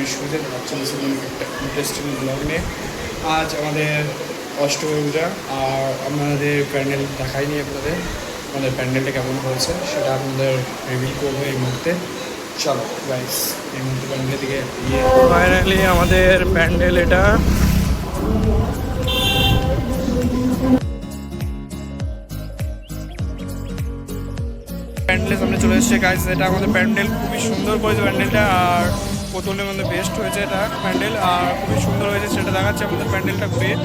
আমি শুরুতে ভাবছিলাম একটা ইন্টারেস্টিং ব্লগ নিয়ে। আজ আমাদের অষ্টমী পূজা, আর আমাদের প্যান্ডেল দেখাইনি আপনাদের। আমাদের প্যান্ডেলটা কেমন হয়েছে সেটা আপনাদের রিভিল করবো এই মুহূর্তে। চলো গাইস, এই মুহূর্তে প্যান্ডেলের দিকে ফাইনালি আমাদের প্যান্ডেল এটা। প্যান্ডেলের সামনে চলে এসেছে গাইস, এটা আমাদের প্যান্ডেল। খুবই সুন্দর করেছে প্যান্ডেলটা, আর কোতলের মধ্যে বেস্ট হয়েছে এটা প্যান্ডেল, আর খুবই সুন্দর হয়েছে সেটা দেখাচ্ছে আমাদের প্যান্ডেলটা ঘুরিয়ে।